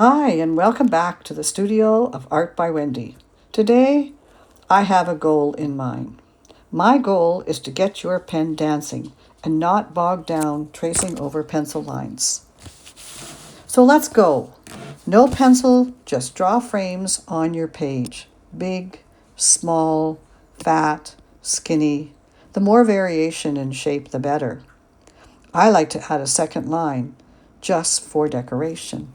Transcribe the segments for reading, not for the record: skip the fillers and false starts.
Hi, and welcome back to the studio of Art by Wendy. Today, I have a goal in mind. My goal is to get your pen dancing and not bog down tracing over pencil lines. So let's go. No pencil, just draw frames on your page. Big, small, fat, skinny. The more variation in shape, the better. I like to add a second line just for decoration.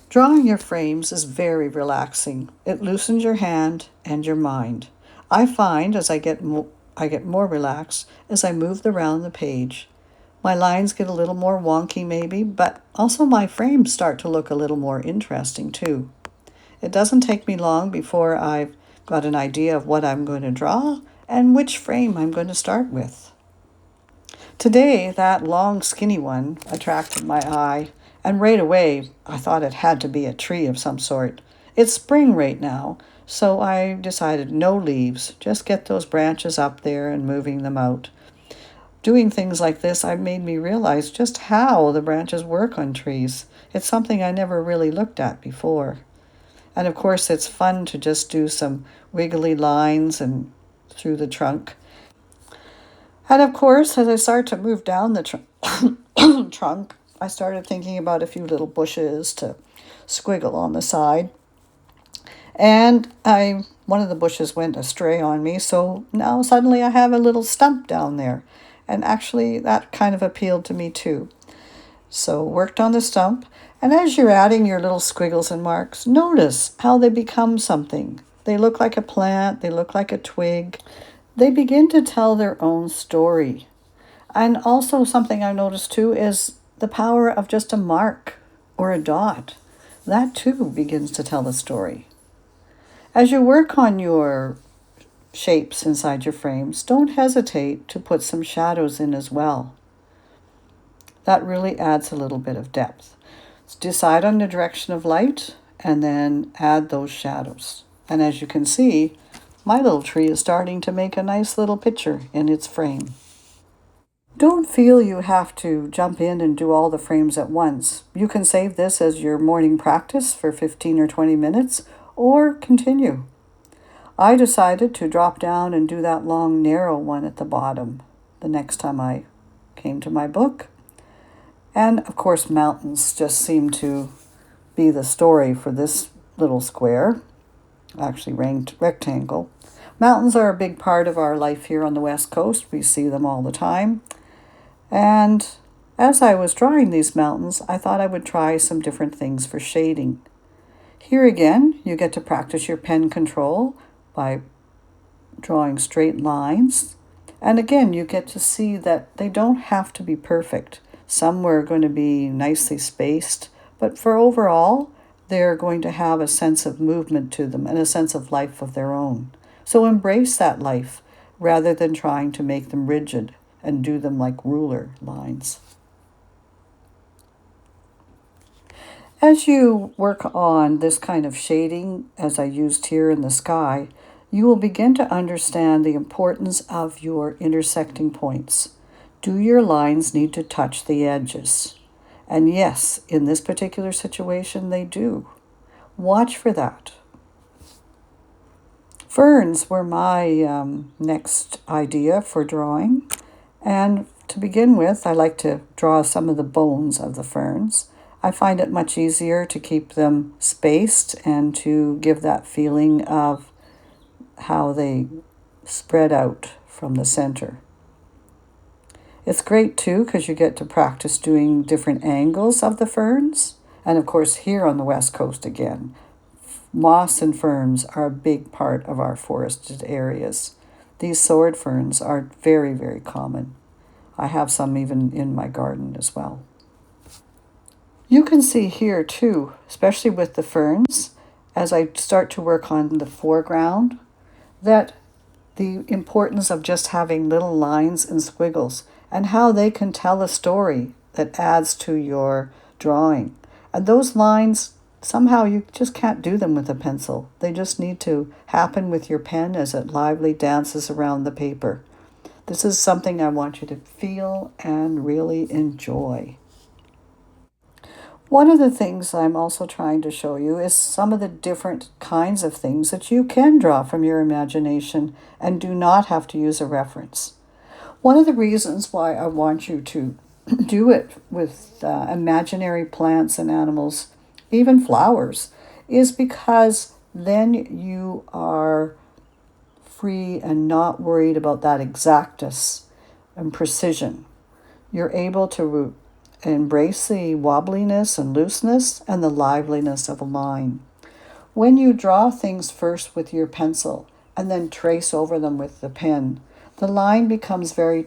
Drawing your frames is very relaxing. It loosens your hand and your mind. I find as I get more relaxed as I move around the page. My lines get a little more wonky maybe, but also my frames start to look a little more interesting too. It doesn't take me long before I've got an idea of what I'm going to draw and which frame I'm going to start with. Today, that long, skinny one attracted my eye, and right away I thought it had to be a tree of some sort. It's spring right now, so I decided no leaves, just get those branches up there and moving them out. Doing things like this I've made me realize just how the branches work on trees. It's something I never really looked at before. And of course, it's fun to just do some wiggly lines and through the trunk. And of course, as I started to move down the trunk, I started thinking about a few little bushes to squiggle on the side. And one of the bushes went astray on me, so now suddenly I have a little stump down there. And actually, that kind of appealed to me too. So worked on the stump, and as you're adding your little squiggles and marks, notice how they become something. They look like a plant, they look like a twig. They begin to tell their own story. And also something I noticed too is the power of just a mark or a dot. That too begins to tell a story. As you work on your shapes inside your frames, don't hesitate to put some shadows in as well. That really adds a little bit of depth. Decide on the direction of light and then add those shadows. And as you can see, my little tree is starting to make a nice little picture in its frame. Don't feel you have to jump in and do all the frames at once. You can save this as your morning practice for 15 or 20 minutes or continue. I decided to drop down and do that long, narrow one at the bottom the next time I came to my book. And of course, mountains just seem to be the story for this little square, actually ranked rectangle. Mountains are a big part of our life here on the West Coast. We see them all the time. And as I was drawing these mountains, I thought I would try some different things for shading. Here again, you get to practice your pen control by drawing straight lines. And again, you get to see that they don't have to be perfect. Some were going to be nicely spaced, but for overall, they're going to have a sense of movement to them and a sense of life of their own. So embrace that life rather than trying to make them rigid and do them like ruler lines. As you work on this kind of shading, as I used here in the sky, you will begin to understand the importance of your intersecting points. Do your lines need to touch the edges? And yes, in this particular situation, they do. Watch for that. Ferns were my next idea for drawing. And to begin with, I like to draw some of the bones of the ferns. I find it much easier to keep them spaced and to give that feeling of how they spread out from the center. It's great too because you get to practice doing different angles of the ferns. And of course, here on the West Coast again, moss and ferns are a big part of our forested areas. These sword ferns are very, very common. I have some even in my garden as well. You can see here too, especially with the ferns, as I start to work on the foreground, that the importance of just having little lines and squiggles and how they can tell a story that adds to your drawing. And those lines, somehow you just can't do them with a pencil. They just need to happen with your pen as it lively dances around the paper. This is something I want you to feel and really enjoy. One of the things I'm also trying to show you is some of the different kinds of things that you can draw from your imagination and do not have to use a reference. One of the reasons why I want you to do it with imaginary plants and animals, even flowers, is because then you are free and not worried about that exactness and precision. You're able to embrace the wobbliness and looseness and the liveliness of a line. When you draw things first with your pencil and then trace over them with the pen, the line becomes very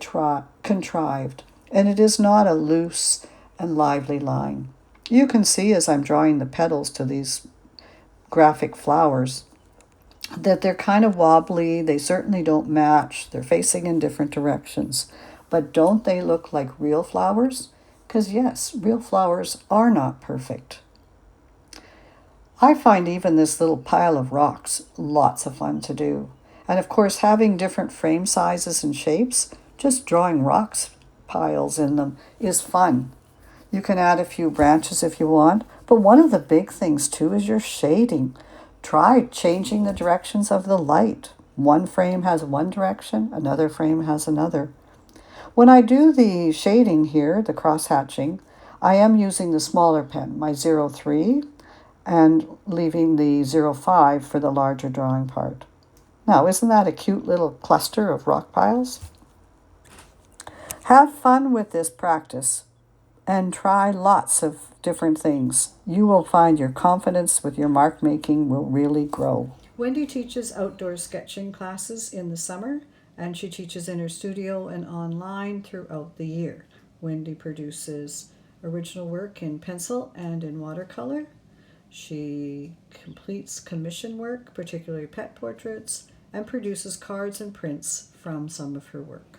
contrived, and it is not a loose and lively line. You can see as I'm drawing the petals to these graphic flowers that they're kind of wobbly. They certainly don't match. They're facing in different directions. But don't they look like real flowers? Because yes, real flowers are not perfect. I find even this little pile of rocks lots of fun to do. And of course, having different frame sizes and shapes, just drawing rocks piles in them is fun. You can add a few branches if you want, but one of the big things too is your shading. Try changing the directions of the light. One frame has one direction, another frame has another. When I do the shading here, the cross-hatching, I am using the smaller pen, my 03, and leaving the 05 for the larger drawing part. Now, isn't that a cute little cluster of rock piles? Have fun with this practice and try lots of different things. You will find your confidence with your mark making will really grow. Wendy teaches outdoor sketching classes in the summer, and she teaches in her studio and online throughout the year. Wendy produces original work in pencil and in watercolor. She completes commission work, particularly pet portraits, and produces cards and prints from some of her work.